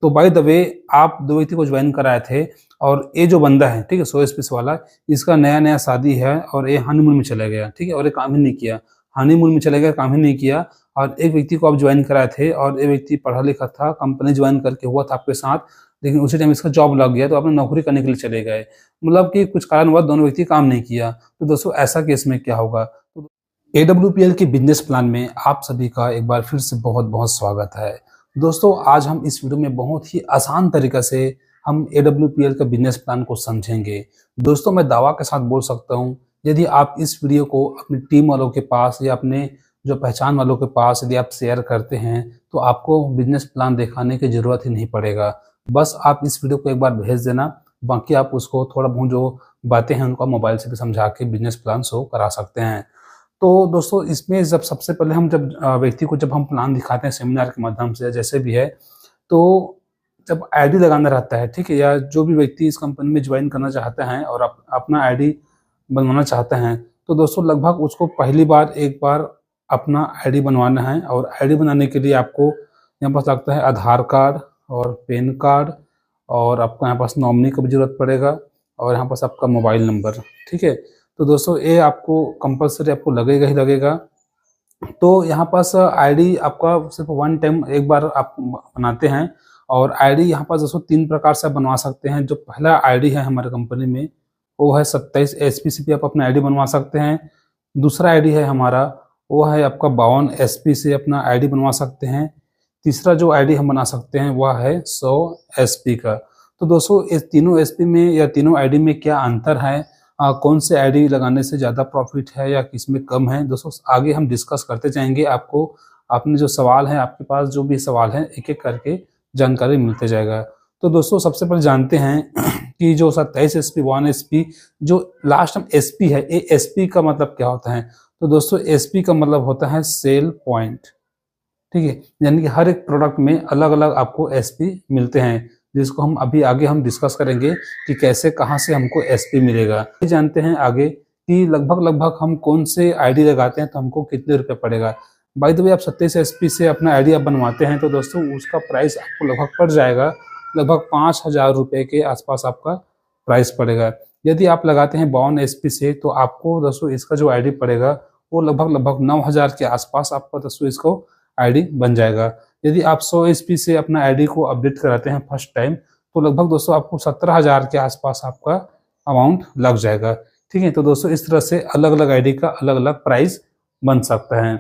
तो by the way आप दो व्यक्ति को ज्वाइन कराए थे और ये जो बंदा है, ठीक है, 100 एसपीसी वाला, इसका नया नया शादी है और ये हनीमून में चला गया, ठीक है, और ये काम ही नहीं किया, हनीमून में चला गया, काम ही नहीं किया। और एक व्यक्ति को आप ज्वाइन कराए थे और ये व्यक्ति पढ़ा लिखा था, कंपनी ज्वाइन करके हुआ था आपके साथ, लेकिन उसी टाइम इसका जॉब लग गया तो आपने नौकरी करने के लिए चले गए, मतलब कि कुछ कारणवश दोनों व्यक्ति काम नहीं किया। तो दोस्तों ऐसा केस में क्या होगा? तो AWPL के बिजनेस प्लान में आप सभी का एक बार फिर से बहुत बहुत स्वागत है। दोस्तों आज हम इस वीडियो में बहुत ही आसान तरीका से हम AWPL का बिजनेस प्लान को समझेंगे। दोस्तों मैं दावा के साथ बोल सकता हूं, यदि आप इस वीडियो को अपनी टीम वालों के पास या अपने जो पहचान वालों के पास यदि आप शेयर करते हैं तो आपको बिजनेस प्लान दिखाने की जरूरत ही नहीं पड़ेगा। बस आप इस वीडियो को एक बार भेज देना, बाकी आप उसको थोड़ा बहुत जो बातें हैं उनको मोबाइल से भी समझा के बिजनेस प्लान शो करा सकते हैं। तो दोस्तों इसमें जब सबसे पहले हम जब व्यक्ति को जब हम प्लान दिखाते हैं सेमिनार के माध्यम से जैसे भी है, तो जब आईडी लगाना रहता है, ठीक है, या जो भी व्यक्ति इस कंपनी में ज्वाइन करना चाहते हैं और अपना आईडी बनवाना चाहते हैं, तो दोस्तों लगभग उसको पहली बार एक बार अपना आईडी बनवाना है। और आईडी बनाने के लिए आपको यहाँ पास लगता है आधार कार्ड और पैन कार्ड, और आपको यहाँ पास नॉमिनी का भी जरूरत पड़ेगा, और यहाँ पास आपका मोबाइल नंबर, ठीक है। तो दोस्तों ये आपको कंपलसरी आपको लगेगा ही लगेगा। तो यहाँ पास आईडी आपका सिर्फ वन टाइम एक बार आप बनाते हैं, और आईडी यहाँ पास दोस्तों 3 प्रकार से आप बनवा सकते हैं। जो पहला आईडी है हमारे कंपनी में वो है 27 एसपीसी पे आप अपना आईडी बनवा सकते हैं। दूसरा आईडी है हमारा वो है आपका 52 एसपी से अपना आईडी बनवा सकते हैं। तीसरा जो आईडी हम बना सकते हैं वह है 100 एसपी का। तो दोस्तों इस तीनों एसपी में या तीनों आईडी में क्या अंतर है, कौन से आईडी लगाने से ज़्यादा प्रॉफिट है या किस में कम है, दोस्तों आगे हम डिस्कस करते जाएंगे। आपको अपने जो सवाल है, आपके पास जो भी सवाल है, एक एक करके जानकारी मिलते जाएगा। तो दोस्तों सबसे पहले जानते हैं कि जो 27 एसपी 1 एसपी जो लास्ट में एसपी है, ये एसपी का मतलब क्या होता है? तो दोस्तों एसपी का मतलब होता है सेल पॉइंट, ठीक है, यानी कि हर एक प्रोडक्ट में अलग अलग आपको एसपी मिलते हैं, जिसको हम अभी आगे हम डिस्कस करेंगे कि कैसे कहाँ से हमको एसपी मिलेगा। जानते हैं आगे कि लगभग हम कौन से आईडी लगाते हैं तो हमको कितने रुपए पड़ेगा। बाय द वे आप 27 एसपी से अपना आईडी आप बनवाते हैं तो दोस्तों उसका प्राइस आपको लगभग पड़ जाएगा, लगभग 5,000 रुपये के आसपास आपका प्राइस पड़ेगा। यदि आप लगाते हैं 52 एसपी से तो आपको दोस्तों इसका जो आईडी पड़ेगा वो लगभग 9,000 के आसपास आपका दोस्तों इसको आईडी बन जाएगा। यदि आप 100 एसपी से अपना आईडी को अपडेट कराते हैं फर्स्ट टाइम तो लगभग दोस्तों आपको 17,000 के आसपास आपका अमाउंट लग जाएगा, ठीक है। तो दोस्तों इस तरह से अलग अलग आईडी का अलग अलग प्राइस बन सकता है।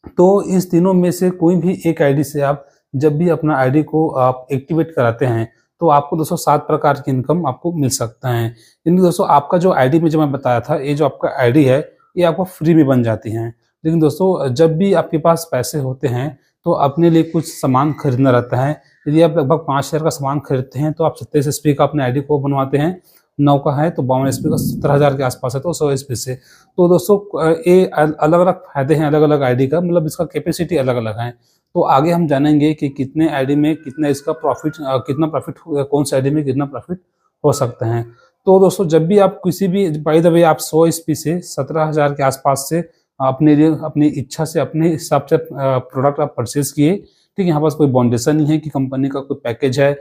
तो इस तीनों में से कोई भी एक आईडी से आप जब भी अपना आईडी को आप एक्टिवेट कराते हैं तो आपको दोस्तों 7 प्रकार की इनकम आपको मिल सकता है। यानी दोस्तों आपका जो आईडी में जो मैं बताया था, ये जो आपका आईडी है ये आपको फ्री में बन जाती है। लेकिन दोस्तों जब भी आपके पास पैसे होते हैं तो अपने लिए कुछ सामान खरीदना रहता है। यदि आप लगभग 5,000 का सामान खरीदते हैं तो आप 27 एसपी का अपने आईडी को बनवाते हैं, 9 का है तो 52 एसपी का 17,000 के आसपास है तो 100 एसपी से। तो दोस्तों ये अलग अलग फायदे हैं अलग अलग आईडी का, मतलब इसका कैपेसिटी अलग अलग है। तो आगे हम जानेंगे कि कितने आईडी में कितना इसका प्रॉफिट, कितना प्रॉफिट कौन से आईडी में कितना प्रॉफिट हो सकता है। तो दोस्तों जब भी आप किसी भी बाय द वे आप 100 एसपी से 17,000 के आसपास से अपने लिए अपनी इच्छा से अपने हिसाब से प्रोडक्ट आप परचेज किए, ठीक है। यहाँ पास कोई बाउंडेशन नहीं है कि कंपनी का कोई पैकेज है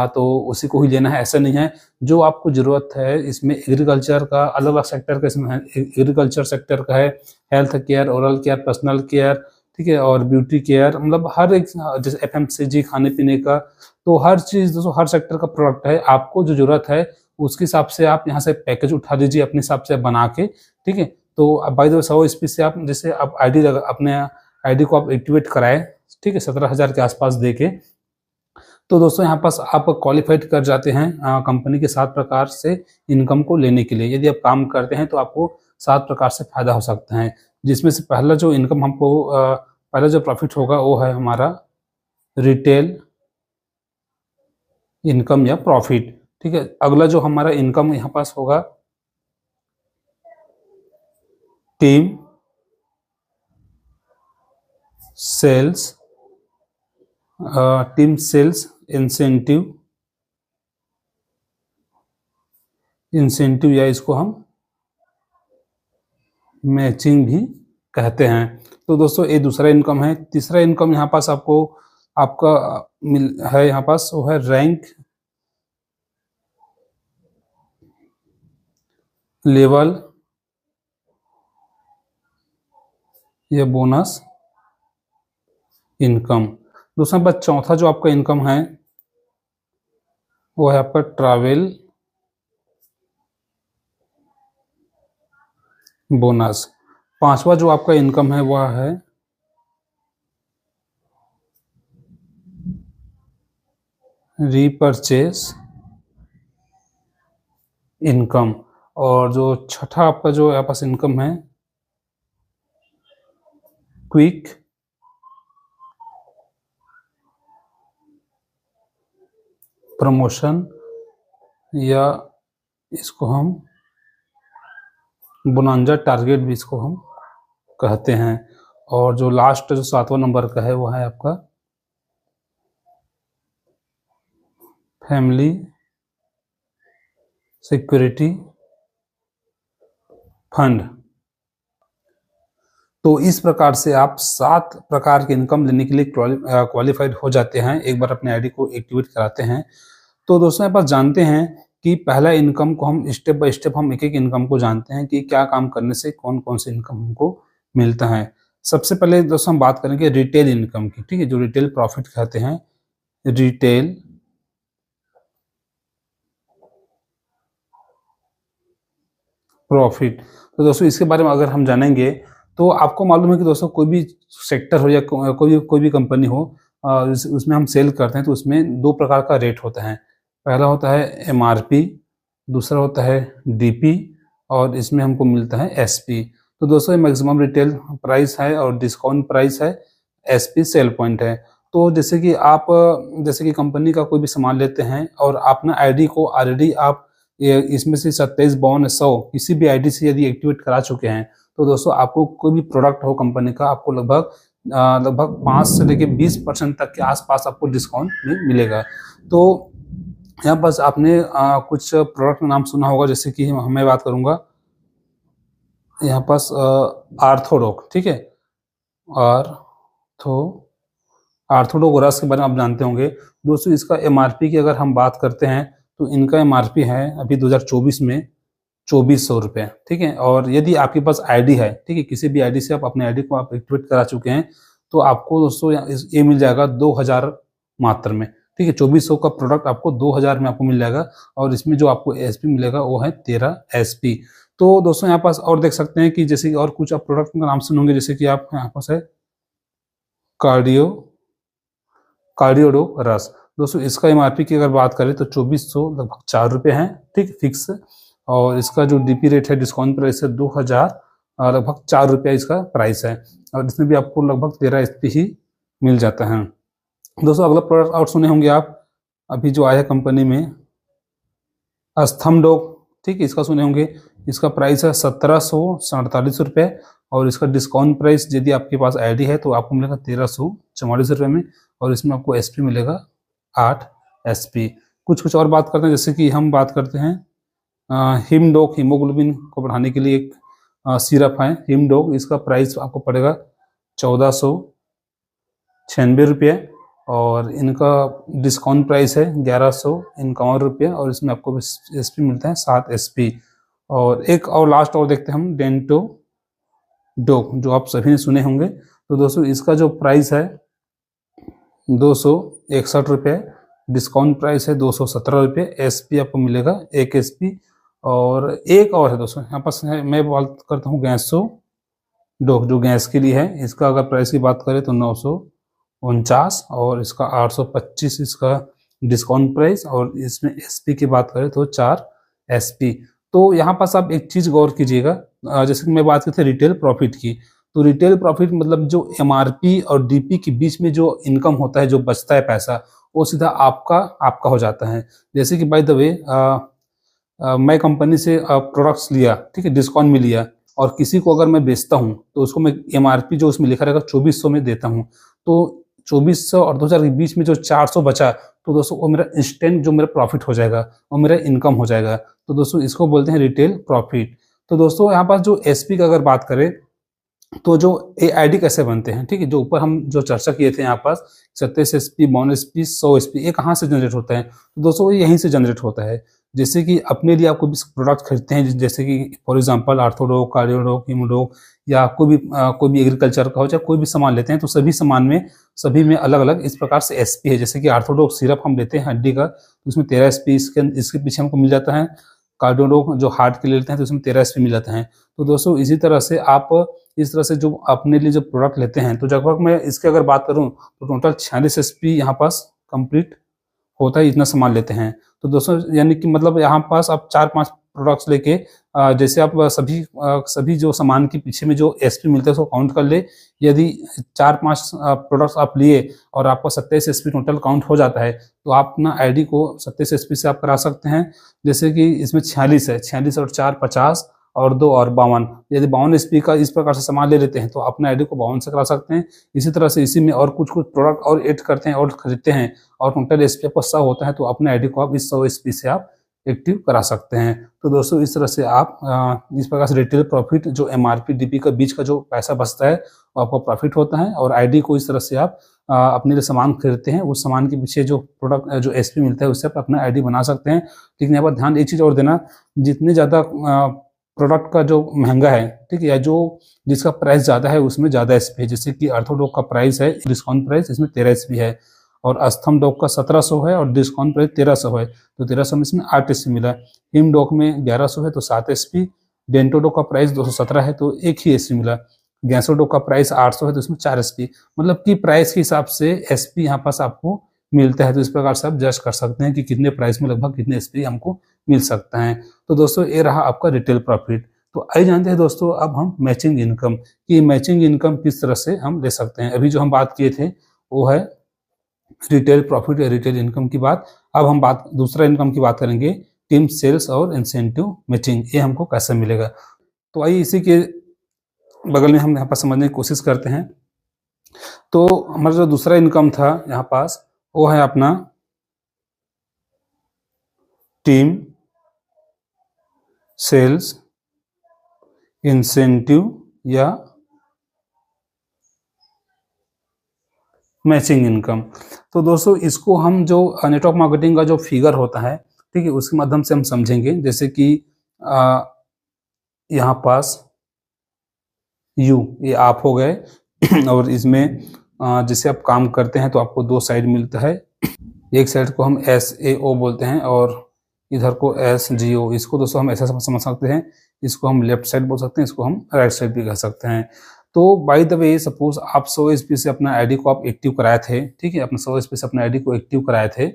तो उसी को ही लेना है, ऐसा नहीं है। जो आपको जरूरत है इसमें एग्रीकल्चर का अलग अलग सेक्टर का इसमें है, एग्रीकल्चर सेक्टर का है, health care, oral care, personal care, ठीक है, और ब्यूटी केयर, मतलब हर एक जैसे एफएमसीजी खाने पीने का, तो हर चीज़ दोस्तों हर सेक्टर का प्रोडक्ट है। आपको जो जरूरत है उसके हिसाब से आप यहाँ से पैकेज उठा लीजिए अपने हिसाब से बना के, ठीक है। तो बाय द वे 100 एसपी से आप जैसे आप आईडी अपने आईडी को आप एक्टिवेट कराएं, ठीक है, 17,000 के आसपास देके, तो दोस्तों यहाँ पास आप क्वालिफाइड कर जाते हैं कंपनी के 7 प्रकार से इनकम को लेने के लिए। यदि आप काम करते हैं तो आपको 7 प्रकार से फायदा हो सकता है, जिसमें से पहला जो इनकम हमको पहला जो प्रॉफिट होगा वो है हमारा रिटेल इनकम या प्रॉफिट, ठीक है। अगला जो हमारा इनकम यहाँ पास होगा team sales, team sales incentive या इसको हम मैचिंग भी कहते हैं। तो दोस्तों ये दूसरा इनकम है। तीसरा इनकम यहाँ पास आपको आपका है यहाँ पास, वो है रैंक लेवल या बोनस इनकम। दूसरा बात, चौथा जो आपका इनकम है वो है आपका ट्रैवल बोनस। पांचवा जो आपका इनकम है वह है रीपरचेस इनकम। और जो छठा आपका जो यहाँ पास इनकम है क्विक प्रमोशन, या इसको हम बोनांजा टारगेट भी इसको हम कहते हैं। और जो लास्ट जो 7वां नंबर का है वो है आपका फैमिली सिक्योरिटी फंड। तो इस प्रकार से आप 7 प्रकार के इनकम लेने के लिए क्वालिफाइड हो जाते हैं एक बार अपने आईडी को एक्टिवेट कराते हैं। तो दोस्तों यहाँ पास जानते हैं कि पहला इनकम को हम स्टेप बाय स्टेप हम एक एक इनकम को जानते हैं कि क्या काम करने से कौन कौन से इनकम हमको मिलता है। सबसे पहले दोस्तों हम बात करेंगे रिटेल इनकम की, ठीक है, जो रिटेल प्रॉफिट कहते हैं, रिटेल प्रॉफिट। तो दोस्तों इसके बारे में अगर हम जानेंगे तो आपको मालूम है कि दोस्तों कोई भी सेक्टर हो या कोई भी कंपनी हो, उसमें हम सेल करते हैं तो उसमें 2 प्रकार का रेट होता है। पहला होता है एमआरपी, दूसरा होता है डीपी, और इसमें हमको मिलता है एसपी। तो दोस्तों ये मैक्सिमम रिटेल प्राइस है और डिस्काउंट प्राइस है, एसपी सेल पॉइंट है। तो जैसे कि आप जैसे कि कंपनी का कोई भी सामान लेते हैं और अपना आईडी को ऑलरेडी आप इसमें से 27, 52, 100 किसी भी आईडी से यदि एक्टिवेट करा चुके हैं तो दोस्तों आपको कोई भी प्रोडक्ट हो कंपनी का, आपको लगभग 5 से लेके 20% तक के आसपास आपको डिस्काउंट मिलेगा। तो यहाँ बस आपने कुछ प्रोडक्ट का नाम सुना होगा, जैसे कि मैं बात करूंगा यहाँ पास आर्थोडॉक, ठीक है, आर्थोडॉक रस के बारे में आप जानते होंगे। दोस्तों इसका एमआरपी की अगर हम बात करते हैं तो इनका एमआरपी है अभी 2024 में 2400 रुपये, ठीक है। और यदि आपके पास आईडी है, ठीक है, किसी भी आईडी से आप अपने आईडी को आप एक्टिवेट करा चुके हैं तो आपको दोस्तों ये मिल जाएगा 2000 मात्र में, ठीक है। 2400 का प्रोडक्ट आपको 2000 में आपको मिल जाएगा और इसमें जो आपको एसपी मिलेगा वो है 13 एसपी। तो दोस्तों यहाँ पास और देख सकते हैं कि जैसे कि और कुछ आप प्रोडक्ट का नाम सुनोगे, जैसे कि आप यहाँ पास है कार्डियोडो रस। दोस्तों इसका एमआरपी की अगर बात करें तो 2400 लगभग 4 रुपये है, ठीक, फिक्स। और इसका जो डीपी रेट है, डिस्काउंट प्राइस है 2000, लगभग 4 रुपया इसका प्राइस है। और इसमें भी आपको लगभग 13 एसपी ही मिल जाता है। दोस्तों अगला प्रोडक्ट और सुने होंगे आप, अभी जो आया है कंपनी में अस्थमडोक, ठीक है, इसका सुने होंगे। इसका प्राइस है 1747 रुपये और इसका डिस्काउंट प्राइस यदि आपके पास आईडी है तो आपको मिलेगा 1344 रुपये में, और इसमें आपको एसपी मिलेगा 8 एसपी। कुछ और बात करते हैं, जैसे कि हम बात करते हैं हिमडोक, हीमोग्लोबिन को बढ़ाने के लिए एक सिरप है हिमडोक। इसका प्राइस आपको पड़ेगा 1496 रुपये और इनका डिस्काउंट प्राइस है 1151 रुपये और इसमें आपको एसपी मिलता है 7 एसपी। और एक और लास्ट और देखते हैं हम डेंटो डोक, जो आप सभी ने सुने होंगे। तो दोस्तों इसका जो प्राइस है 261 रुपये, डिस्काउंट प्राइस है 217 रुपये, एसपी आपको मिलेगा 1 एसपी। और एक और है दोस्तों यहाँ पास है, मैं बात करता हूँ गैसो डोक, जो गैस के लिए है। इसका अगर प्राइस की बात करें तो 949 और इसका 825 इसका डिस्काउंट प्राइस, और इसमें एसपी की बात करें तो 4 एसपी। तो यहाँ पास आप एक चीज गौर कीजिएगा, जैसे कि मैं बात करते रिटेल प्रॉफिट की, तो रिटेल प्रॉफिट मतलब जो एमआरपी और डीपी के बीच में जो इनकम होता है, जो बचता है पैसा, वो सीधा आपका हो जाता है। जैसे कि बाय द वे मैं कंपनी से प्रोडक्ट्स लिया, ठीक है, डिस्काउंट में लिया, और किसी को अगर मैं बेचता हूँ तो उसको मैं एमआरपी जो उसमें लिखा रहेगा 2400 में देता हूँ, तो 2400 और 2000 के बीच में जो 400 बचा तो दोस्तों वो मेरा इंस्टेंट जो मेरा प्रॉफिट हो जाएगा, वो मेरा इनकम हो जाएगा। तो दोस्तों इसको बोलते हैं रिटेल प्रॉफिट। तो दोस्तों यहाँ पास जो एसपी का अगर बात करें तो जो ए आईडी कैसे बनते हैं, ठीक है, जो ऊपर हम जो चर्चा किए थे यहाँ पास 27 एसपी, 52 एसपी, 100 एसपी, ये कहाँ से जनरेट होता है? तो दोस्तों यहीं से जनरेट होता है। जैसे कि अपने लिए आप कोई भी प्रोडक्ट खरीदते हैं, जैसे कि फॉर एग्जांपल आर्थोडॉक, कार्डियोडॉक, हीमोडॉक, या कोई भी एग्रीकल्चर का हो, चाहे कोई भी सामान लेते हैं, तो सभी में अलग अलग इस प्रकार से एसपी है। जैसे कि आर्थोडॉक सिरप हम लेते हैं हड्डी का, तो उसमें 13 एसपी इसके पीछे हमको मिल जाता है। कार्डियोडॉक जो हार्ट के लिए लेते हैं, तो उसमें 13 एसपी मिल जाता है। तो दोस्तों इसी तरह से आप इस तरह से जो अपने लिए जो प्रोडक्ट लेते हैं, तो लगभग मैं इसकी अगर बात करूं तो टोटल 46 एसपी यहाँ पास कंप्लीट होता है, इतना सामान लेते हैं। तो दोस्तों यानी कि मतलब यहाँ पास आप 4-5 प्रोडक्ट्स लेके जैसे आप सभी जो सामान के पीछे में जो एसपी मिलते हैं उसको काउंट कर ले। यदि 4-5 प्रोडक्ट्स आप लिए और आपका 27 एसपी टोटल काउंट हो जाता है, तो आप अपना आईडी को 27 एसपी से आप करा सकते हैं। जैसे कि इसमें 46 है, 46 और 4 50 और 2 और 52। यदि 52 एसपी का इस प्रकार से सामान ले लेते हैं तो अपने आईडी को 52 से करा सकते हैं। इसी तरह से इसी में और कुछ प्रोडक्ट और ऐड करते हैं और खरीदते हैं और टोटल एसपी आपको 100 होता है, तो अपने आईडी को आप इस 100 एसपी से आप एक्टिव करा सकते हैं। तो दोस्तों इस तरह से आप इस प्रकार से रिटेल प्रॉफिट जो एमआरपी डीपी का बीच का जो पैसा बचता है वो आपको प्रॉफिट होता है, और आईडी को इस तरह से आप अपने लिए सामान खरीदते हैं, उस सामान के पीछे जो प्रोडक्ट जो एसपी मिलता है उससे आप अपना आईडी बना सकते हैं। लेकिन यहाँ पर ध्यान एक चीज़ और देना, जितने ज़्यादा प्रोडक्ट का जो महंगा है, ठीक है, या जो जिसका प्राइस ज़्यादा है उसमें ज़्यादा एसपी है। जैसे कि आर्थोडॉक का प्राइस है डिस्काउंट प्राइस, इसमें 13 एसपी है, और अस्थम डॉक का 1700 है और डिस्काउंट प्राइस 1300 है, तो 1300 में इसमें 8 एसपी मिला। हिम डॉक में 1100 है तो 7 एसपी। डेंटोडॉक का प्राइस 217 है तो 1 ही एसपी मिला। गैसोडॉक का प्राइस 800 है तो इसमें 4 एसपी, मतलब कि प्राइस के हिसाब से एसपी यहाँ पास आपको मिलता है। तो इस प्रकार से आप जज कर सकते हैं कि कितने प्राइस में लगभग कितने एसपी हमको मिल सकता है। तो दोस्तों ये रहा आपका रिटेल प्रॉफिट। तो आइए जानते हैं दोस्तों अब हम मैचिंग इनकम, कि मैचिंग इनकम किस तरह से हम ले सकते हैं। अभी जो हम बात किए थे वो है रिटेल प्रॉफिट या रिटेल इनकम की बात। अब हम दूसरा इनकम की बात करेंगे, टीम सेल्स और इंसेंटिव मैचिंग, ये हमको कैसे मिलेगा। तो आइए इसी के बगल में हम यहाँ पर समझने की कोशिश करते हैं। तो हमारा जो दूसरा इनकम था यहाँ पास वो है अपना टीम सेल्स इंसेंटिव या मैचिंग इनकम। तो दोस्तों इसको हम जो नेटवर्क मार्केटिंग का जो फिगर होता है, ठीक है, उसके माध्यम से हम समझेंगे। जैसे कि यहाँ पास ये आप हो गए और इसमें जैसे आप काम करते हैं तो आपको 2 साइड मिलता है। एक साइड को हम SAO बोलते हैं और इधर को SGO। इसको दोस्तों हम ऐसा समझ सकते हैं, इसको हम लेफ्ट साइड बोल सकते हैं, इसको हम राइट साइड भी कह सकते हैं। तो बाय द वे सपोज आप 100 एसपी से अपना आईडी को आप एक्टिव कराए थे, ठीक है, अपना 100 एसपी से अपना आईडी को एक्टिव कराए थे,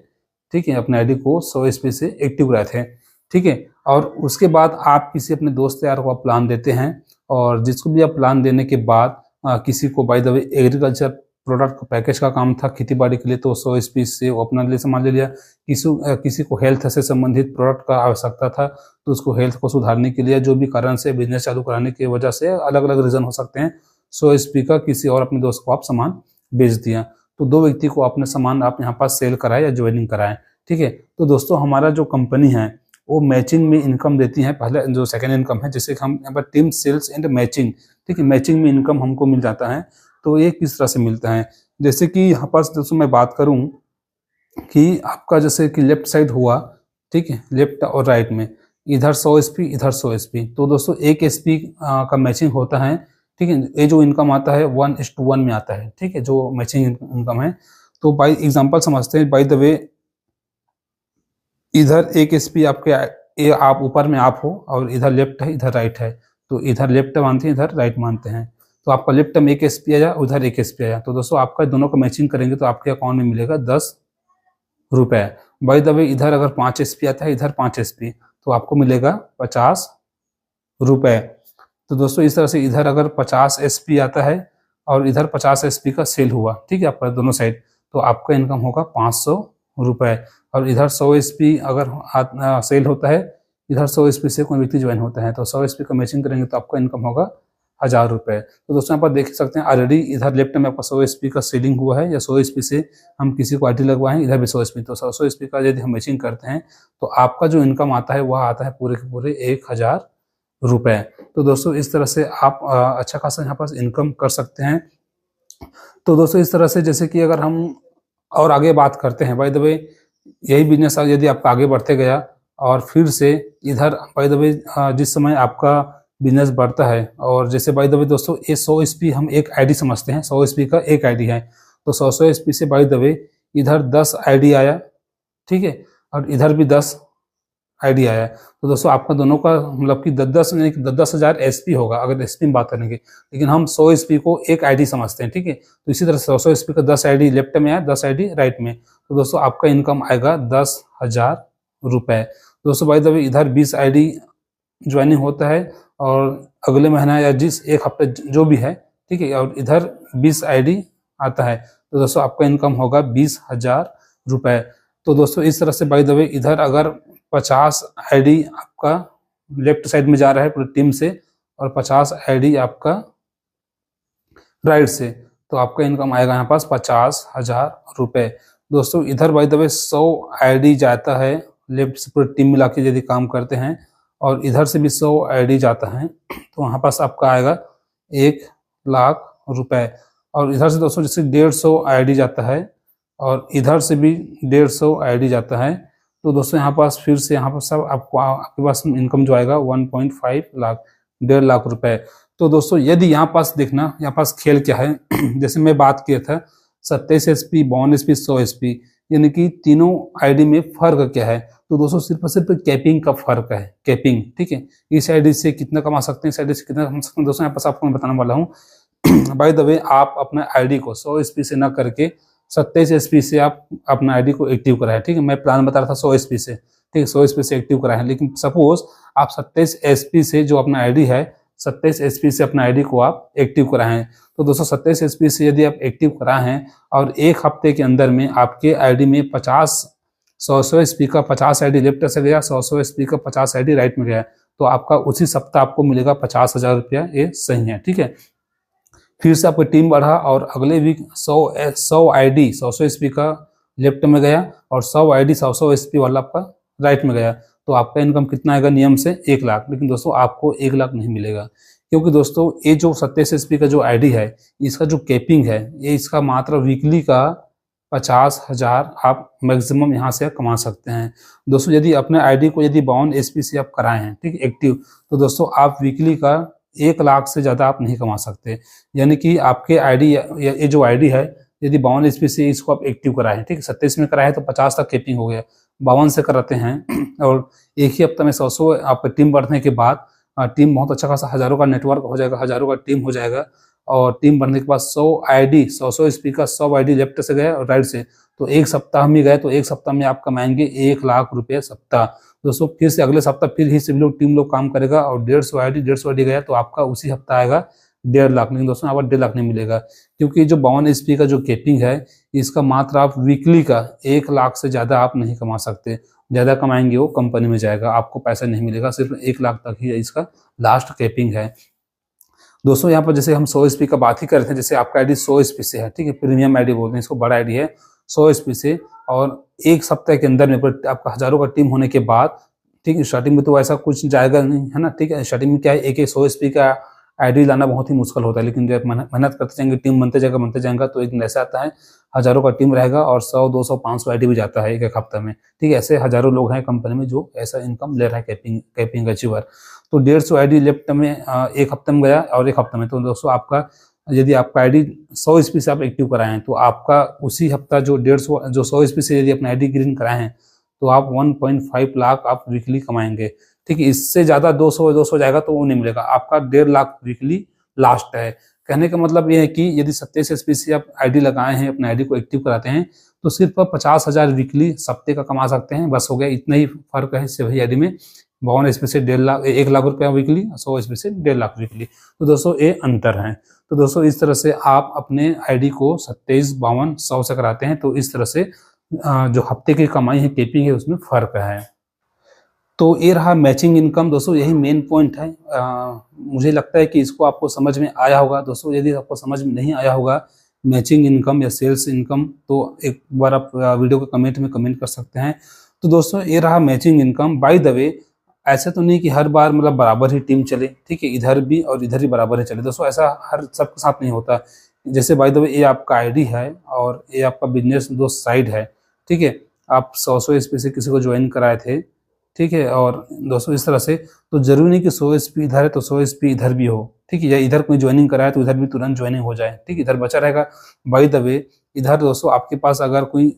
ठीक है, अपने आईडी को 100 एसपी से एक्टिव कराए थे, ठीक है। और उसके बाद आप किसी अपने दोस्त यार को आप प्लान देते हैं, और जिसको भी आप प्लान देने के बाद किसी को by the way agriculture product package का काम था खेती बाड़ी के लिए, तो 100 एसपी से वो अपना लिए सामान ले लिया। किसी को हेल्थ से संबंधित प्रोडक्ट का आवश्यकता था, तो उसको हेल्थ को सुधारने के लिए जो भी कारण से बिजनेस चालू कराने की वजह से अलग अलग रीजन हो सकते हैं, 100 एसपी का किसी और अपने दोस्त को आप सामान बेच दिया। तो 2 व्यक्ति को आपने सामान आप यहाँ पास सेल कराए या ज्वाइनिंग कराए, ठीक है। तो दोस्तों हमारा जो कंपनी है वो मैचिंग में इनकम देती है। पहले जो सेकेंड इनकम है, जैसे कि हम यहाँ पर टीम सेल्स एंड मैचिंग, ठीक है, मैचिंग में इनकम हमको मिल जाता है। तो ये किस तरह से मिलता है, जैसे कि यहाँ पास दोस्तों मैं बात करूँ कि आपका जैसे कि लेफ्ट साइड हुआ, ठीक है, लेफ्ट और राइट में इधर 100 एसपी इधर 100 एसपी, तो दोस्तों 1 एसपी का मैचिंग होता है, ठीक है। ये जो इनकम आता है 1:1 में आता है, ठीक है, जो मैचिंग इनकम है। तो बाय एग्जांपल समझते हैं, बाय द वे इधर 1 एसपी आपके आप ऊपर में आप हो और इधर लेफ्ट है इधर राइट है, तो इधर लेफ्ट मानते हैं इधर राइट मानते हैं। तो आपका लेफ्ट में 1 एसपी आया, उधर 1 एसपी आया, तो दोस्तों आपका दोनों का मैचिंग करेंगे तो आपके अकाउंट में मिलेगा 10 रुपए। बाय द वे इधर अगर 5 एसपी आता है इधर 5 एसपी, तो आपको मिलेगा 50 रुपए। तो दोस्तों इस तरह से इधर अगर 50 एसपी आता है और इधर 50 एसपी का सेल हुआ, ठीक है, आपका दोनों साइड, तो आपका इनकम होगा 500 रुपए। और इधर 100 एसपी अगर सेल होता है, इधर 100 एसपी से कोई व्यक्ति ज्वाइन होता है, तो 100 एसपी का मैचिंग करेंगे तो आपका इनकम होगा 1000 रुपए। तो दोस्तों यहाँ पर देख सकते हैं ऑलरेडी इधर लेफ्ट में आपका 100 एसपी का सेलिंग हुआ है, या 100 एसपी से हम किसी को आईडी लगवाएं, इधर भी 100 एसपी, तो 100 एसपी का यदि हम मैचिंग करते हैं तो आपका जो इनकम आता है वह आता है पूरे के पूरे 1000 रुपए। तो दोस्तों इस तरह से आप अच्छा खासा यहाँ पर इनकम कर सकते हैं। तो दोस्तों इस तरह से जैसे कि अगर हम और आगे बात करते हैं, बाय द वे यही बिजनेस यदि आपका आगे बढ़ते गया और फिर से इधर बाय द वे जिस समय आपका बिजनेस बढ़ता है, और जैसे बाय द वे दोस्तों ये 100 एसपी हम एक आईडी समझते हैं, 100 एसपी का एक आईडी है, तो 100 एसपी से बाय द वे इधर 10 आईडी आया, ठीक है, और इधर भी 10 आईडी आया, तो दोस्तों आपका दोनों का मतलब कि 10,000 एसपी होगा अगर एसपी में बात करेंगे, लेकिन हम 100 एसपी को एक आईडी समझते हैं, ठीक है। तो इसी तरह 100 एसपी का 10 आईडी लेफ्ट में आया, 10 आईडी राइट में, तो दोस्तों आपका इनकम आएगा 10,000 रुपए। दोस्तों बाय द वे इधर 20 आईडी ज्वाइनिंग होता है और अगले महीना या जिस एक हफ्ते जो भी है, ठीक है, और इधर 20 आईडी आता है, तो दोस्तों आपका इनकम होगा 20,000 रुपए। तो दोस्तों इस तरह से बाय द वे इधर अगर 50 आईडी आपका लेफ्ट साइड में जा रहा है पूरी टीम से और 50 आईडी आपका राइट से, तो आपका इनकम आएगा यहाँ पास 50,000 रुपए। दोस्तों इधर बाय द वे 100 आईडी जाता है लेफ्ट से पूरी टीम मिला के यदि काम करते हैं, और इधर से भी 100 आईडी जाता है, तो वहाँ पास आपका आएगा 1,00,000 रुपए। और इधर से दोस्तों जैसे 150 आईडी जाता है और इधर से भी 150 आईडी जाता है, तो दोस्तों यहाँ पास फिर से यहाँ पर सब आपको आपके पास इनकम जो आएगा 1.5 लाख, 1.5 लाख रुपए। तो दोस्तों यदि यहाँ पास देखना, यहाँ पास खेल क्या है जैसे मैं बात किया था 27 एसपी, 52 एसपी, 100 एसपी, यानी कि तीनों आईडी में फर्क क्या है, तो दोस्तों सिर्फ और सिर्फ कैपिंग का फर्क है, कैपिंग, ठीक है। इस आईडी से कितना कमा सकते हैं, इस आईडी से कितना कमा सकते हैं, दोस्तों यहाँ पास आपको मैं बताने वाला हूँ। बाय द वे आप अपने आईडी को 100 एसपी से ना करके 27 एसपी से आप अपना आईडी को एक्टिव कराएं, ठीक है। मैं प्लान बता रहा था 100 एसपी से, ठीक है, 100 एसपी से एक्टिव कराएं, लेकिन सपोज आप 27 एसपी से जो अपना आईडी है, 27 एसपी से अपना आईडी को आप एक्टिव कराएं, तो दोस्तों 27 एसपी से यदि आप एक्टिव कराएं और एक हफ्ते के अंदर में आपके आईडी में 100 एसपी का 50 आईडी लेफ्ट से गया, 100 एसपी का 50 आईडी राइट में गया, तो आपका उसी सप्ताह आपको मिलेगा 50,000 रुपया, ये सही है, ठीक है। फिर से आपकी टीम बढ़ा और अगले वीक 100 आईडी 100 एसपी का लेफ्ट में गया और 100 आईडी 100 एसपी वाला आपका राइट में गया, तो आपका इनकम कितना आएगा नियम से 1 लाख। लेकिन दोस्तों आपको 1 लाख नहीं मिलेगा, क्योंकि दोस्तों ये जो 27 एसपी का जो आईडी है, इसका जो कैपिंग है, ये इसका मात्र वीकली का 50,000 आप मैक्सिमम यहाँ से कमा सकते हैं। दोस्तों यदि अपने आईडी को यदि 52 एसपी से आप कराए हैं, ठीक है, एक्टिव, तो दोस्तों आप वीकली का 1 लाख से ज़्यादा आप नहीं कमा सकते। यानी कि आपके आईडी ये जो आईडी है, यदि 52 एसपी से इसको आप एक्टिव कराएं, ठीक है, 27 में कराए तो 50 तक कैपिंग हो गया, 52 से कराते हैं और एक ही हफ्ते में 100 आपका टीम बढ़ने के बाद टीम बहुत अच्छा खासा हज़ारों का नेटवर्क हो जाएगा, हज़ारों का टीम हो जाएगा, और टीम बढ़ने के बाद 100 आईडी 100 एसपी का 100 आईडी लेफ्ट से गए और राइट से, तो एक सप्ताह में गए, तो एक सप्ताह में आप कमाएंगे 1 लाख रुपये सप्ताह। दोस्तों फिर से अगले सप्ताह फिर ही सभी लोग टीम लोग काम करेगा और 150 आईडी गया, तो आपका उसी हफ्ता आएगा 1.5 लाख। लेकिन दोस्तों यहाँ पर 1.5 लाख नहीं मिलेगा, क्योंकि जो 52 एसपी का जो कैपिंग है, इसका मात्र आप वीकली का 1 लाख से ज़्यादा आप नहीं कमा सकते। ज़्यादा कमाएंगे वो कंपनी में जाएगा, आपको पैसा नहीं मिलेगा, सिर्फ 1 लाख तक ही इसका लास्ट कैपिंग है। दोस्तों यहाँ पर जैसे हम 100 एसपी का बात ही करते हैं, जैसे आपका आईडी 100 एसपी से है, ठीक है, प्रीमियम आईडी बोलते हैं इसको, बड़ा आईडी है 100 एसपी से, और एक सप्ताह के अंदर में आपका हज़ारों का टीम होने के बाद, ठीक है, स्टार्टिंग में तो ऐसा कुछ जाएगा नहीं, है ना, ठीक है, स्टार्टिंग में क्या है, एक 100 एसपी का आईडी लाना बहुत ही मुश्किल होता है, लेकिन जब मेहनत करते जाएंगे, टीम बनते जाएगा, तो एक दिन ऐसा आता है हज़ारों का टीम रहेगा और 100, 200, 500 आईडी भी जाता है एक हफ्ते में, ठीक है। ऐसे हज़ारों लोग हैं कंपनी में जो ऐसा इनकम ले रहा है, कैपिंग अचीवर। तो 150 आईडी लेफ्ट में एक हफ्ते में गया और एक हफ्ते में, तो दोस्तों आपका यदि आपका आईडी 100 एसपी से आप एक्टिव कराए हैं, तो आपका उसी हफ्ता जो 100 एसपी से यदि अपना आईडी ग्रीन कराए हैं, तो आप 1.5 लाख आप वीकली कमाएंगे, ठीक है। इससे ज़्यादा 200 जाएगा तो वो नहीं मिलेगा, आपका 1.5 लाख वीकली लास्ट है। कहने का मतलब ये है कि यदि 27 एसपी से आप आईडी लगाए हैं, अपने आईडी को एक्टिव कराते हैं, तो सिर्फ 50,000 वीकली सप्ते का कमा सकते हैं, बस हो गया, इतना ही फर्क है सभी आईडी में। 52 एसपी से 1 लाख रुपया वीकली, 100 एसपी से 1.5 लाख वीकली, तो दोस्तों ये अंतर है। तो दोस्तों इस तरह से आप अपने आईडी को 27, 52, 100 से कराते हैं, तो इस तरह से जो हफ्ते की कमाई है, केपिंग है, उसमें फर्क है। तो ये रहा मैचिंग इनकम। दोस्तों यही मेन पॉइंट है। मुझे लगता है कि इसको आपको समझ में आया होगा। दोस्तों यदि आपको समझ में नहीं आया होगा मैचिंग इनकम या सेल्स इनकम, तो एक बार आप वीडियो के कमेंट में कमेंट कर सकते हैं। तो दोस्तों ये रहा matching income. By the way ऐसा तो नहीं कि हर बार मतलब बराबर ही टीम चले, ठीक है, इधर भी और इधर ही बराबर ही चले दोस्तों, ऐसा हर सबके साथ नहीं होता। जैसे बाय द वे ये आपका आईडी है और ये आपका बिजनेस दो साइड है, ठीक है, आप 100 एसपी से किसी को ज्वाइन कराए थे, ठीक है, और दोस्तों इस तरह से तो जरूरी नहीं कि 100 एसपी इधर है तो 100 एसपी इधर भी हो, ठीक है, या इधर कोई ज्वाइनिंग कराए तो इधर भी तुरंत ज्वाइनिंग हो जाए, ठीक है, इधर बचा रहेगा। बाय द वे इधर दोस्तों आपके पास अगर कोई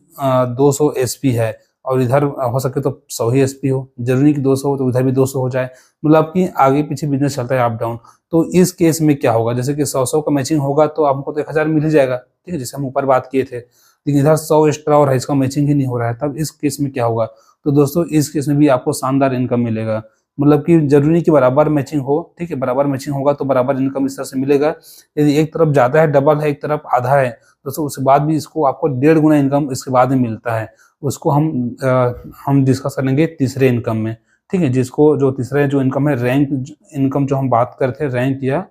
200 एसपी है और इधर हो सके तो 100 ही एसपी हो, जरूरी नहीं कि 200 हो तो इधर भी 200 हो जाए, मतलब आपकी आगे पीछे बिजनेस चलता है अप डाउन। तो इस केस में क्या होगा, जैसे कि 100 का मैचिंग होगा तो आपको तो 1000 मिल ही जाएगा, ठीक है, जैसे हम ऊपर बात किए थे, लेकिन इधर 100 एक्स्ट्रा और है, इसका मैचिंग ही नहीं हो रहा है, तब इस केस में क्या होगा, तो दोस्तों इस केस में भी आपको शानदार इनकम मिलेगा। मतलब कि जरूरी नहीं कि बराबर मैचिंग हो, ठीक है, बराबर मैचिंग होगा तो बराबर इनकम इस तरह से मिलेगा। यदि एक तरफ ज्यादा है डबल है, एक तरफ आधा है दोस्तों, उसके बाद भी इसको आपको 1.5 गुना इनकम इसके बाद में मिलता है। उसको हम डिस्कस करेंगे तीसरे इनकम में, ठीक है, जिसको जो तीसरा जो इनकम है रैंक इनकम, जो हम बात करते हैं रैंक या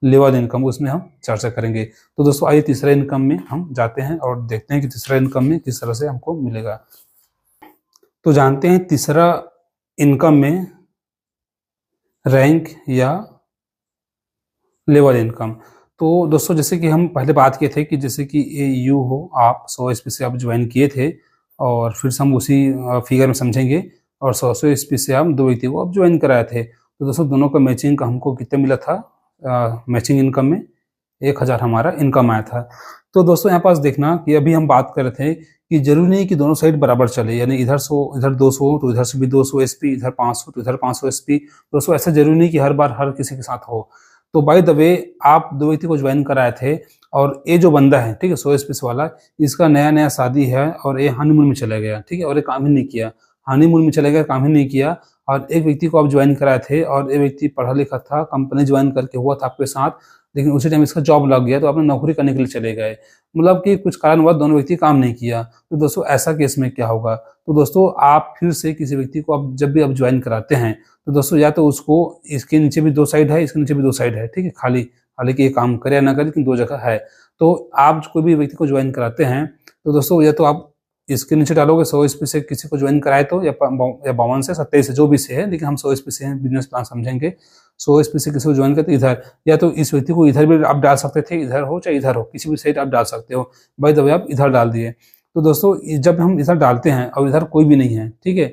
लेवल इनकम, उसमें हम चर्चा करेंगे। तो दोस्तों आइए तीसरे इनकम में हम जाते हैं और देखते हैं कि तीसरा इनकम में किस तरह से हमको मिलेगा। तो जानते हैं तीसरा इनकम में रैंक या लेवल इनकम। तो दोस्तों जैसे कि हम पहले बात किए थे कि जैसे कि यू हो, आप 100 एसपी से आप ज्वाइन किए थे और फिर से हम उसी फिगर में समझेंगे, और 100 एसपी से हम 2 व्यक्ति को आप ज्वाइन कराए थे। तो दोस्तों दोनों का मैचिंग का हमको कितना मिला था, मैचिंग इनकम में 1000 हमारा इनकम आया था। तो दोस्तों यहाँ पास देखना कि अभी हम बात कर रहे थे कि जरूरी नहीं कि दोनों साइड बराबर चले, यानी इधर 100 इधर 200 तो इधर से भी 200 एसपी, इधर 500 तो इधर 500 एसपी। दोस्तों ऐसा जरूरी नहीं कि हर बार हर किसी के साथ हो। तो बाय द वे आप 2 व्यक्ति को ज्वाइन कराए थे और ये जो बंदा है, ठीक है, 100 एसपी वाला, इसका नया नया शादी है और ये हनीमून में चला गया, ठीक है, और ये काम ही नहीं किया, हनीमून में चला गया, काम ही नहीं किया। और एक व्यक्ति को आप ज्वाइन कराए थे और ये व्यक्ति पढ़ा लिखा था, कंपनी ज्वाइन करके हुआ था आपके साथ, लेकिन उसी टाइम इसका जॉब लग गया तो आपने नौकरी करने के लिए चले गए, मतलब कि कुछ कारणवश दोनों व्यक्ति काम नहीं किया। तो दोस्तों ऐसा केस में क्या होगा, तो दोस्तों आप फिर से किसी व्यक्ति को आप जब भी आप ज्वाइन कराते हैं तो दोस्तों या तो उसको इसके नीचे भी 2 साइड है, इसके नीचे भी 2 साइड है, ठीक है, खाली हालांकि ये काम करे या ना करे लेकिन 2 जगह है। तो आप कोई भी व्यक्ति को ज्वाइन कराते हैं तो दोस्तों या तो आप इसके नीचे डालोगे 100 एसपी से किसी को ज्वाइन कराए तो, या 52 से 27 से जो भी से है, लेकिन हम 100 एसपी से हैं, बिजनेस प्लान समझेंगे। 100 एसपी से किसी को ज्वाइन करते इधर, या तो इस व्यक्ति को इधर भी आप डाल सकते थे, इधर हो चाहे इधर हो, किसी भी साइड आप डाल सकते हो। बाय द वे आप इधर डाल दिए। तो दोस्तों जब हम इधर डालते हैं और इधर कोई भी नहीं है, ठीक है,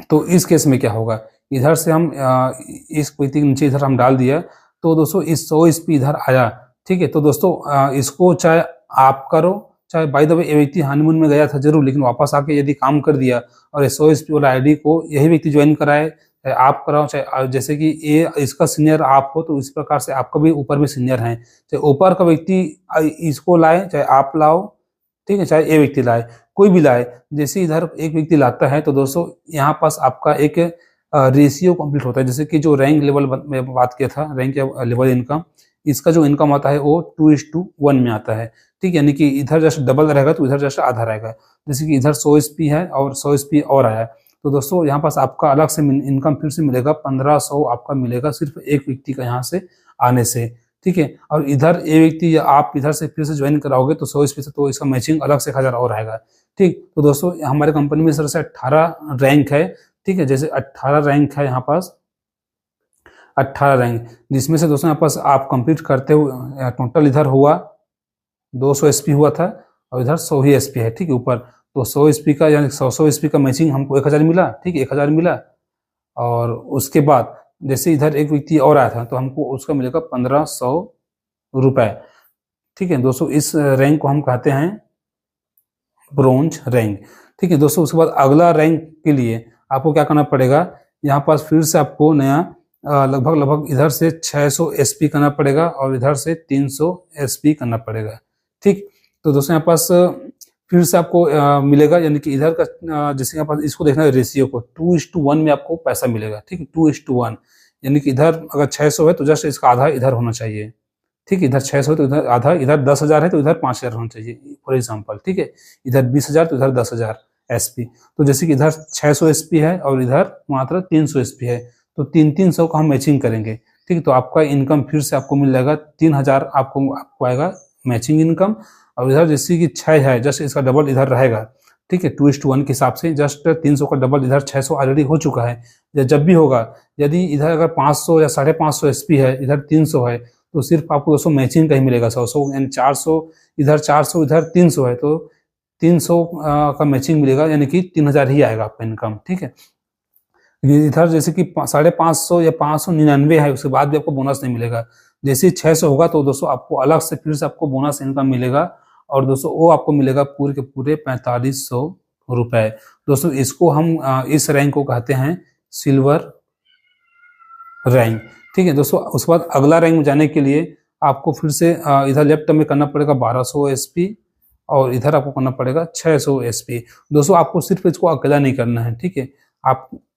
तो इस केस में क्या होगा, इधर से हम इस व्यक्ति के नीचे इधर हम डाल दिया तो दोस्तों इस 100 एसपी इधर आया, ठीक है। तो दोस्तों इसको चाहे आप करो चाहे बाय द वे ये व्यक्ति हनीमून में गया था जरूर, लेकिन वापस आके यदि काम कर दिया और 100 एसपी वाला आईडी को यही व्यक्ति ज्वाइन कराए, चाहे आप कराओ चाहे जैसे कि ये इसका सीनियर आप हो तो इस प्रकार से आपका भी ऊपर भी सीनियर है, चाहे ऊपर का व्यक्ति इसको लाए चाहे आप लाओ, ठीक है, चाहे ये व्यक्ति लाए कोई भी लाए, जैसे इधर एक व्यक्ति लाता है तो दोस्तों यहाँ पास आपका एक रेशियो कंप्लीट होता है। जैसे कि जो रैंक लेवल में बात किया था, रैंक या लेवल इनकम, इसका जो इनकम आता है वो 2:1 में आता है, ठीक, यानी कि इधर जैसे डबल रहेगा तो इधर जैसे आधा रहेगा। जैसे कि इधर 100 एसपी है और 100 एसपी और आया तो दोस्तों यहाँ पास आपका अलग से इनकम फिर से मिलेगा, 1500 आपका मिलेगा सिर्फ एक व्यक्ति का यहाँ से आने से, ठीक है। और इधर ए व्यक्ति या आप इधर से फिर से ज्वाइन कराओगे तो 100 एसपी से तो इसका मैचिंग अलग से 1000 और आएगा, ठीक। तो दोस्तों हमारे कंपनी में इस तरह से 18 रैंक है, ठीक है, जैसे 18 रैंक है यहाँ पास, 18 रैंक, जिसमें से दोस्तों यहाँ पास आप कंप्लीट करते हुए टोटल इधर हुआ 200 एसपी हुआ था और इधर 100 ही एसपी है, ठीक है, ऊपर। तो 100 एसपी का यानी 100 एसपी का मैचिंग हमको 1000 मिला, ठीक है, 1000 मिला। और उसके बाद जैसे इधर एक व्यक्ति और आया था तो हमको उसका मिलेगा 1500 रुपए, ठीक है दोस्तों। इस रैंक को हम कहते हैं ब्रोंज रैंक, ठीक है दोस्तों। उसके बाद अगला रैंक के लिए आपको क्या करना पड़ेगा, यहाँ पास फिर से आपको नया लगभग इधर से 600 एसपी करना पड़ेगा और इधर से 300 एसपी करना पड़ेगा, ठीक। तो दोस्तों यहाँ पास फिर से आपको मिलेगा, यानी कि इधर का जैसे यहाँ पास इसको देखना है रेशियो को 2:1 में आपको पैसा मिलेगा, ठीक है, 2:1, यानी कि इधर अगर 600 है तो जस्ट इसका आधा इधर होना चाहिए, ठीक है, इधर 600 है तो इधर आधा, इधर 10,000 है तो इधर 5000 होना चाहिए फॉर एग्जाम्पल, ठीक है, इधर 20,000 तो इधर 10,000 एसपी। तो जैसे कि इधर 600 एसपी है और इधर मात्र 300 एसपी है तो 300 का हम मैचिंग करेंगे, ठीक है। तो आपका इनकम फिर से आपको मिल जाएगा 3000 आपको आएगा मैचिंग इनकम। और इधर जैसे कि 6 है जैसे इसका डबल इधर रहेगा ठीक है, 2:1 के हिसाब से जस्ट 300 का डबल, इधर 600 ऑलरेडी हो चुका है। या जब भी होगा, यदि इधर अगर 500 या 550 एसपी है, इधर 300 है, तो सिर्फ आपको दोस्तों मैचिंग का ही मिलेगा 100 यानी 400, इधर 400 इधर 300 है, तो 300 का मैचिंग मिलेगा, यानी कि 3000 ही आएगा आपका इनकम। ठीक है, इधर जैसे कि 550 या 599 है, उसके बाद भी आपको बोनस नहीं मिलेगा। जैसे 600 होगा तो दोस्तों आपको अलग से फिर से आपको बोनस इनकम मिलेगा, और दोस्तों वो आपको मिलेगा पूरे के पूरे 4500 रुपए। दोस्तों इसको हम इस रैंक को कहते हैं सिल्वर रैंक। ठीक है दोस्तों, उसके बाद अगला रैंक में जाने के लिए आपको फिर से इधर लेफ्ट में करना पड़ेगा 1200 एसपी, और इधर आपको करना पड़ेगा 600 एसपी। दोस्तों आपको सिर्फ इसको अकेला नहीं करना है। ठीक है,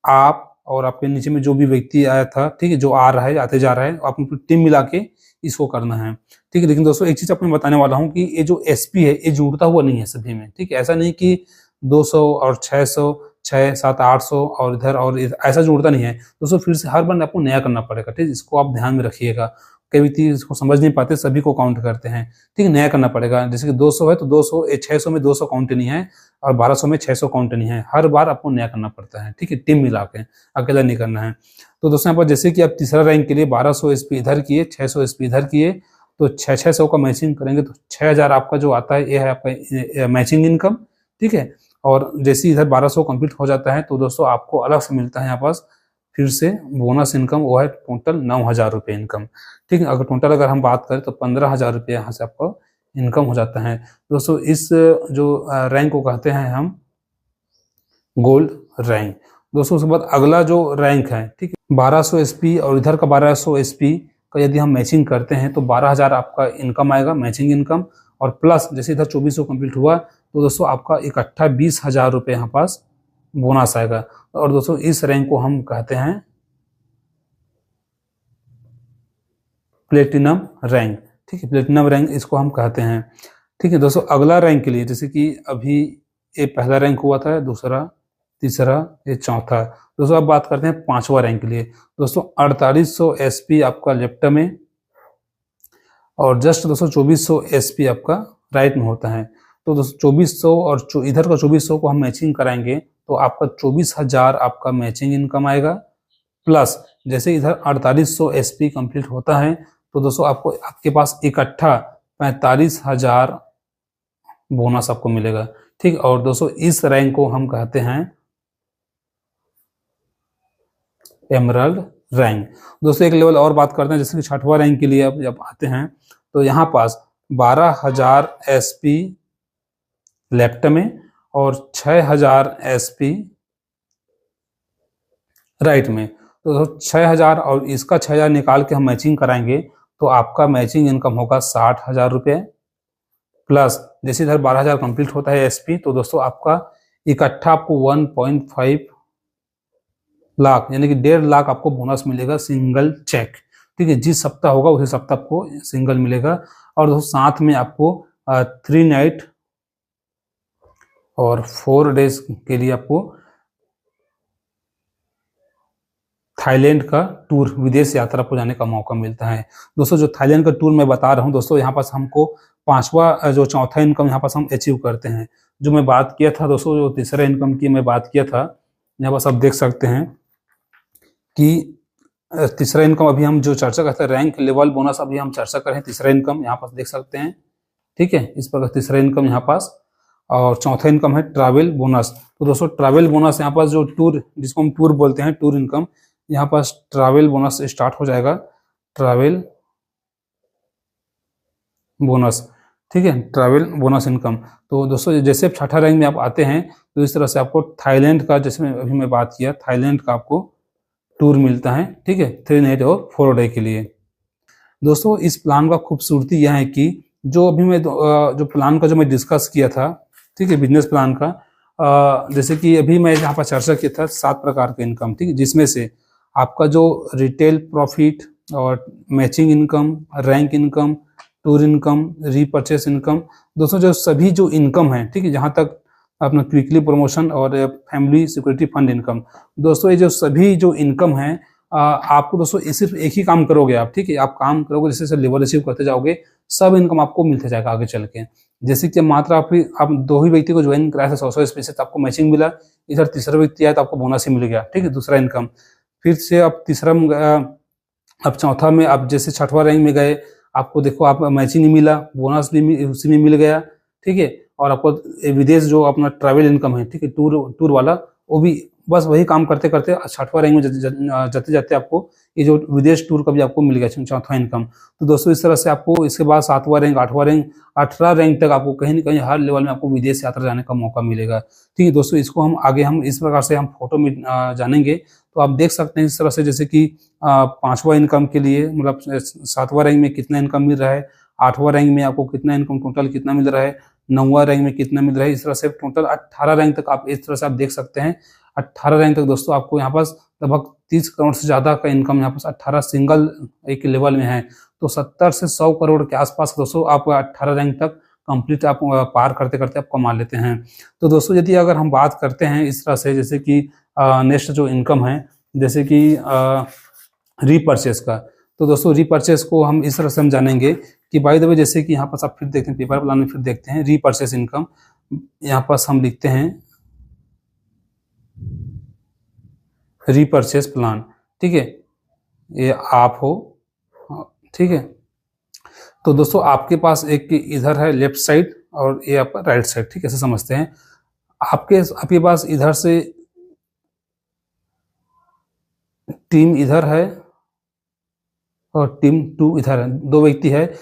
आप और आपके नीचे में जो भी व्यक्ति आया था, ठीक है, जो आ रहा है, आते जा रहा है, आप टीम मिला के इसको करना है। ठीक है, लेकिन दोस्तों एक चीज आपको मैं बताने वाला हूँ कि ये जो एसपी है ये जुड़ता हुआ नहीं है सभी में। ठीक है, ऐसा नहीं कि 200 और 600, 6, 7, 800 और इधर और ऐसा जुड़ता नहीं है दोस्तों। फिर से हर बार आपको नया करना पड़ेगा। ठीक है, इसको आप ध्यान में रखिएगा। कई व्यक्ति इसको समझ नहीं पाते, सभी को काउंट करते हैं। ठीक है, नया करना पड़ेगा। जैसे कि 200 है तो 200, 600 में 200 काउंट नहीं है, और 1200 में 600 काउंट नहीं है। हर बार आपको नया करना पड़ता है। ठीक है, टीम मिला के, अकेला नहीं करना है। तो दोस्तों यहाँ पर जैसे कि आप तीसरा रैंक के लिए 1200 एसपी इधर किए, 600 एसपी इधर किए, तो 600 का मैचिंग करेंगे तो 6000 आपका जो आता है ये है आपका मैचिंग इनकम। ठीक है, और जैसे इधर 1200 कंप्लीट हो जाता है तो दोस्तों आपको अलग से मिलता है यहाँ पास फिर से बोनस इनकम, वो है टोटल 9000 रुपये इनकम। ठीक है, अगर टोटल अगर हम बात करें तो 15000 रुपये यहाँ से आपको इनकम हो जाता है। दोस्तों इस जो रैंक को कहते हैं हम गोल्ड रैंक। दोस्तों उसके बाद अगला जो रैंक है, ठीक है, 1200 एसपी और इधर का 1200 एसपी का यदि हम मैचिंग करते हैं तो 12000 आपका इनकम आएगा, मैचिंग इनकम। और प्लस जैसे इधर 2400 कंप्लीट हुआ तो दोस्तों आपका इकट्ठा 20000 रुपये यहाँ पास बोनस आएगा। और दोस्तों इस रैंक को हम कहते हैं प्लेटिनम रैंक। ठीक है, प्लेटिनम रैंक इसको हम कहते हैं। ठीक है दोस्तों, अगला रैंक के लिए जैसे कि अभी ये पहला रैंक हुआ था, दूसरा, तीसरा, ये चौथा। दोस्तों अब बात करते हैं पांचवा रैंक के लिए। दोस्तों 4800 एसपी आपका लेफ्ट में, और जस्ट दोस्तों 2400 एसपी आपका राइट में होता है। तो दोस्तों 2400 और इधर का 2400 को हम मैचिंग कराएंगे तो आपका 24000 आपका मैचिंग इनकम आएगा। प्लस जैसे इधर 4800 एसपी कंप्लीट होता है तो दोस्तों आपको आपके पास इकट्ठा 45000 बोनस आपको मिलेगा। ठीक, और दोस्तों इस रैंक को हम कहते हैं एमरल्ड रैंक। दोस्तों एक लेवल और बात करते हैं, जैसे कि छठवां रैंक के लिए अब जब आते हैं तो यहाँ पास 12000 एसपी लेफ्ट में और 6000 एसपी राइट में। तो 6000 और इसका 6000 निकाल के हम मैचिंग कराएंगे तो आपका मैचिंग इनकम होगा 60000 रुपये। प्लस जैसे इधर 12000 कंप्लीट होता है एसपी तो दोस्तों आपका इकट्ठा आपको 1.5 लाख यानी कि 1.5 लाख आपको बोनस मिलेगा सिंगल चेक। ठीक है, जिस सप्ताह होगा उसी सप्ताह आपको सिंगल मिलेगा। और दोस्तों साथ में आपको 3 नाइट और 4 डेज के लिए आपको थाईलैंड का टूर, विदेश यात्रा पर जाने का मौका मिलता है। दोस्तों जो थाईलैंड का टूर मैं बता रहा हूँ दोस्तों, यहाँ पास हमको पांचवा जो चौथा इनकम यहाँ पास हम अचीव करते हैं। जो मैं बात किया था दोस्तों, जो तीसरा इनकम की मैं बात किया था, यहाँ पास आप देख सकते हैं कि तीसरा इनकम अभी हम जो चर्चा करते हैं रैंक लेवल बोनस, अभी हम चर्चा करें तीसरा इनकम यहाँ पास देख सकते हैं। ठीक है, इस प्रकार तीसरा इनकम यहाँ पास, और चौथा इनकम है ट्रैवल बोनस। तो दोस्तों ट्रैवल बोनस यहाँ पास जो टूर, जिसको हम टूर बोलते हैं, टूर इनकम, यहाँ पास ट्रैवल बोनस स्टार्ट हो जाएगा, ट्रैवल बोनस। ठीक है, ट्रैवल बोनस इनकम। तो दोस्तों जैसे छठा रैंक में आप आते हैं तो इस तरह से आपको थाईलैंड का, जैसे अभी मैं बात किया, थाईलैंड का आपको टूर मिलता है। ठीक है, 3 नाइट और 4 डे के लिए। दोस्तों इस प्लान का खूबसूरती यह है कि जो अभी मैं जो प्लान का जो मैं डिस्कस किया था, ठीक है, बिजनेस प्लान का, जैसे कि अभी मैं यहाँ पर चर्चा किया था 7 प्रकार के इनकम। ठीक है, जिसमें से आपका जो रिटेल प्रॉफिट और matching income, rank income, tour income, repurchase income, दोस्तों जो सभी जो इनकम है, ठीक है, जहाँ तक अपना क्विकली प्रमोशन और फैमिली सिक्योरिटी फंड इनकम, दोस्तों ये जो सभी जो इनकम है आपको दोस्तों सिर्फ एक ही काम करोगे आप। ठीक है, आप काम करोगे, जैसे लेवल अचीव करते जाओगे, सब इनकम आपको मिलते जाएगा आगे चल के। जैसे कि मात्र आप 2 ही व्यक्ति को ज्वाइन कराया था 100 स्पीसी, तो आपको मैचिंग मिला। इधर तीसरा व्यक्ति आया तो आपको बोनस ही मिल गया, ठीक है, दूसरा इनकम। फिर से अब तीसरा अब चौथा में आप जैसे छठवां रैंक में गए, आपको देखो आप मैचिंग नहीं मिला, बोनस भी उसी में मिल गया, ठीक है। और आपको विदेश जो अपना ट्रैवल इनकम है, ठीक है, टूर वाला, वो भी बस वही काम करते करते छठवां रैंक में जाते जाते आपको ये जो विदेश टूर का भी आपको मिल गया चौथा इनकम। तो दोस्तों इस तरह से आपको इसके बाद 7वां रैंक, 8वां रैंक, 18 रैंक तक आपको कहीं न कहीं हर लेवल में आपको विदेश यात्रा जाने का मौका मिलेगा, ठीक है दोस्तों। इसको हम आगे हम इस प्रकार से हम फोटो में जानेंगे। तो आप देख सकते हैं इस तरह से, जैसे कि 5वां इनकम के लिए मतलब 7वां रैंक में कितना इनकम मिल रहा है, 8वां रैंक में आपको कितना इनकम टोटल कितना मिल रहा है, 9वां रैंक में कितना मिल रहा है, इस तरह से टोटल 18 रैंक तक आप इस तरह से आप देख सकते हैं। 18 रैंक तक दोस्तों आपको यहाँ पास लगभग 30 करोड़ से ज्यादा का इनकम यहाँ पास 18 सिंगल एक लेवल में है। तो 70 से 100 करोड़ के आसपास दोस्तों आप 18 रैंक तक कंप्लीट आप पार करते करते आप कमा लेते हैं। तो दोस्तों यदि अगर हम बात करते हैं इस तरह से, जैसे कि नेक्स्ट जो इनकम है, जैसे कि रीपर्चेस का, तो दोस्तों रीपर्चेस को हम इस तरह से हम जानेंगे कि बाय द वे, जैसे कि यहाँ पास आप फिर देखते हैं पेपर प्लान में, फिर देखते हैं रीपर्चेस इनकम। यहाँ पास हम लिखते हैं रीपर्चेस प्लान, ठीक है, ये आप हो, ठीक है। तो दोस्तों आपके पास एक इधर है लेफ्ट साइड और ये आपका राइट साइड, ठीक है, ऐसे समझते हैं। आपके पास इधर से टीम इधर है और टीम 2 इधर है, 2 व्यक्ति है।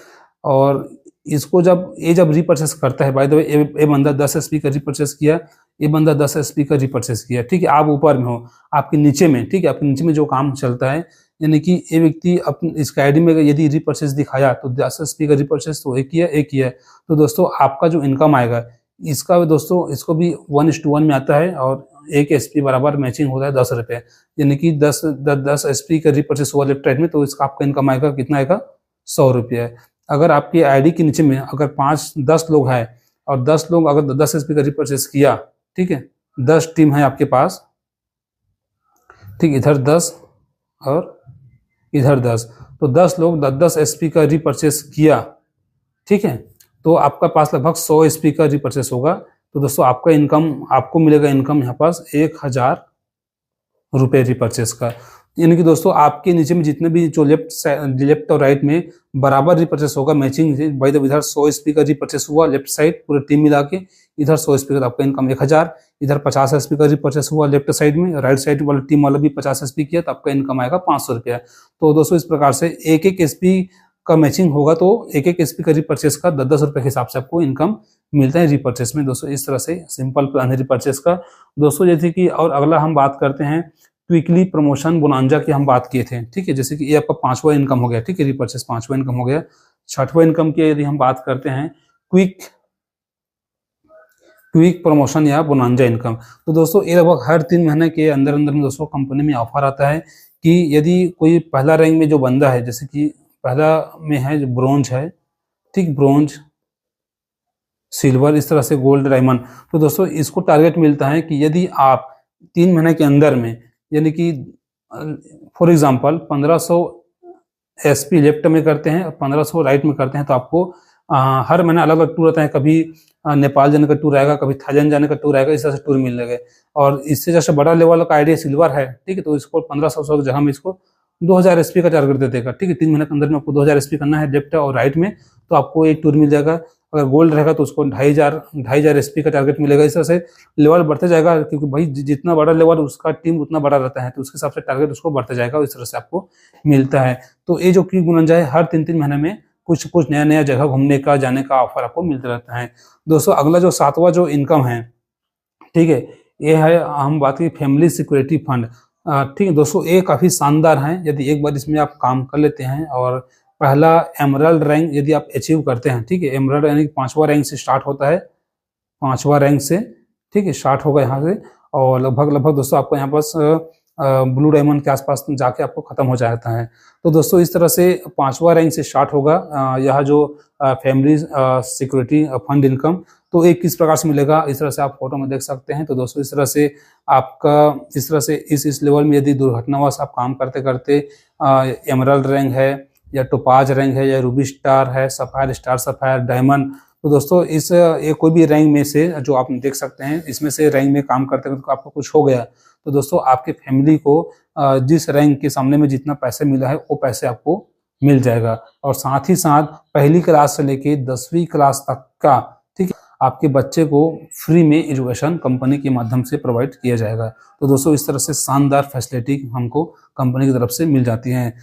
और इसको जब रीपर्चेस करता है, बाय द वे ये बंदा 10 एसपी का रीपर्चेस किया, ये बंदा 10 एसपी का रीपर्चेस किया, ठीक है। आप ऊपर में हो, आपके नीचे में, ठीक है, आपके नीचे में जो काम चलता है, यानी कि ये व्यक्ति अपने इसका आईडी में यदि रीपर्चेस दिखाया तो 10 एसपी का रीपर्चेस तो एक ही है। तो दोस्तों आपका जो इनकम आएगा इसका दोस्तों इसको भी 1:1 में आता है और 1 एसपी बराबर मैचिंग होता है 10 रुपये, यानी कि 10 एसपी का रीपर्चेस हुआ लेफ्ट राइट में, तो इसका आपका इनकम आएगा कितना आएगा, 100 रुपये। अगर आपकी आईडी के नीचे में अगर 5-10 लोग हैं और 10 लोग अगर 10 एसपी का रीपर्चेस किया, ठीक है, 10 टीम है आपके पास, ठीक, इधर 10 और इधर 10, तो 10 लोग 10 एसपी का रीपर्चेस किया, ठीक है, तो आपका पास लगभग 100 एसपी का रीपर्चेस होगा। तो दोस्तों आपका इनकम, आपको मिलेगा इनकम यहाँ पास 1000 रुपये रीपर्चेस का। यानी कि दोस्तों आपके नीचे में जितने भी जो लेफ्ट और राइट में बराबर रीपर्चेस होगा मैचिंग, भाई जब इधर 100 एसपी का रीपर्चेस हुआ लेफ्ट साइड पूरी टीम मिला के, इधर 100 एसपी का आपका इनकम 1000, इधर 50 एसपी का रीपर्चेस हुआ लेफ्ट साइड में, राइट साइड वाली टीम वाला भी 50 एसपी किया, तो आपका इनकम आएगा 500 रुपया। तो दोस्तों इस प्रकार से एक एसपी का मैचिंग होगा तो एक एसपी का रीपर्चेस का 10-10 रुपये के हिसाब से आपको इनकम मिलता है रीपर्चेस में। दोस्तों इस तरह से सिंपल प्लान है रीपर्चेस का। दोस्तों जैसे कि और अगला हम बात करते हैं क्विकली प्रमोशन बोनांजा की हम बात किए थे, ठीक है, जैसे कि ये आपका 5वां इनकम हो गया, ठीक है, रीपर्चेस 5वां इनकम हो गया। 6वां इनकम की यदि हम बात करते हैं क्विक प्रमोशन या बोनांजा इनकम, तो दोस्तों ये लगभग हर 3 महीने के अंदर अंदर में दोस्तों कंपनी में ऑफर आता है कि यदि कोई पहला रैंक में जो बंदा है, जैसे कि पहला में है जो ब्रोंज है, ठीक, ब्रोंज, सिल्वर, इस तरह से गोल्ड, डायमंड, तो दोस्तों इसको टारगेट मिलता है कि यदि आप 3 महीने के अंदर में, यानी कि फॉर एग्जांपल 1500 एसपी लेफ्ट में करते हैं और 1500 राइट में करते हैं, तो आपको हर महीना अलग अलग टूर आता है, कभी नेपाल जाने का टूर आएगा, कभी थाईलैंड जाने का टूर आएगा, इस तरह से टूर मिलेगा। और इससे जैसे बड़ा लेवल का आइडिया सिल्वर है, ठीक है, तो इसको 1500 की जगह में इसको 2000 एसपी का टारगेट दे देगा, ठीक है, 3 महीने के अंदर में आपको 2000 एसपी करना है लेफ्ट और राइट में, तो आपको एक टूर मिल जाएगा। अगर गोल्ड रहेगा तो उसको 2500 एसपी का टारगेट मिलेगा। इस तरह से लेवल बढ़ते जाएगा, क्योंकि भाई जितना बड़ा लेवल उसका टीम उतना बड़ा रहता है, तो उसके हिसाब से टारगेट उसको बढ़ते जाएगा, इस तरह से आपको मिलता है। तो ये जो क्विक बोनांजा है हर 3-3 महीने में कुछ कुछ नया जगह घूमने का, जाने का ऑफर आपको मिलता रहता है। दोस्तों अगला जो 7वां जो इनकम है, ठीक है, ये है हम बात की फैमिली सिक्योरिटी फंड, ठीक है दोस्तों, ये काफी शानदार है। यदि एक बार इसमें आप काम कर लेते हैं और पहला एमरल्ड रैंक यदि आप अचीव करते हैं, ठीक है, एमरल्ड यानी 5वां रैंक से स्टार्ट होता है, 5वां रैंक से, ठीक है, स्टार्ट होगा यहाँ से, और लगभग दोस्तों आपको यहाँ पास ब्लू डायमंड के आसपास जाके आपको खत्म हो जाता है। तो दोस्तों इस तरह से 5वां रैंक से स्टार्ट होगा यह जो फैमिली सिक्योरिटी फंड इनकम। तो एक किस प्रकार से मिलेगा, इस तरह से आप फोटो में देख सकते हैं। तो दोस्तों इस तरह से आपका इस तरह से इस लेवल में यदि दुर्घटनावश आप काम करते करते एमरल्ड रैंक है या टोपाज रैंक है या रूबी स्टार है, सफायर, स्टार सफायर, डायमंड, तो दोस्तों इस ये कोई भी रैंक में से जो आप देख सकते हैं, इसमें से रैंक में काम करते हैं तो आपको कुछ हो गया, तो दोस्तों आपके फैमिली को जिस रैंक के सामने में जितना पैसे मिला है वो पैसे आपको मिल जाएगा। और साथ ही साथ पहली क्लास से लेके 10वीं क्लास तक का, ठीक है, आपके बच्चे को फ्री में एजुकेशन कंपनी के माध्यम से प्रोवाइड किया जाएगा। तो दोस्तों इस तरह से शानदार फैसिलिटी हमको कंपनी की तरफ से मिल जाती है।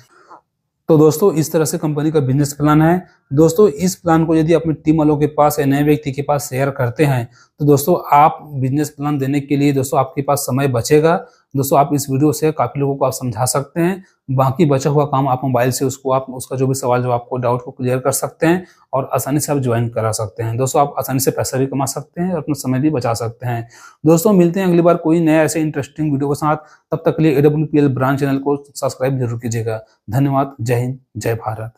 तो दोस्तों इस तरह से कंपनी का बिजनेस प्लान है। दोस्तों इस प्लान को यदि अपनी टीम वालों के पास या नए व्यक्ति के पास शेयर करते हैं तो दोस्तों आप बिजनेस प्लान देने के लिए दोस्तों आपके पास समय बचेगा। दोस्तों आप इस वीडियो से काफी लोगों को आप समझा सकते हैं। बाकी बचा हुआ काम आप मोबाइल से उसको आप उसका जो भी सवाल जो आपको डाउट को क्लियर कर सकते हैं और आसानी से आप ज्वाइन करा सकते हैं। दोस्तों आप आसानी से पैसा भी कमा सकते हैं और अपना समय भी बचा सकते हैं। दोस्तों मिलते हैं अगली बार कोई नया ऐसे इंटरेस्टिंग वीडियो के साथ। तब तक के लिए AWPL ब्रांच चैनल को सब्सक्राइब जरूर कीजिएगा। धन्यवाद। जय हिंद, जय भारत।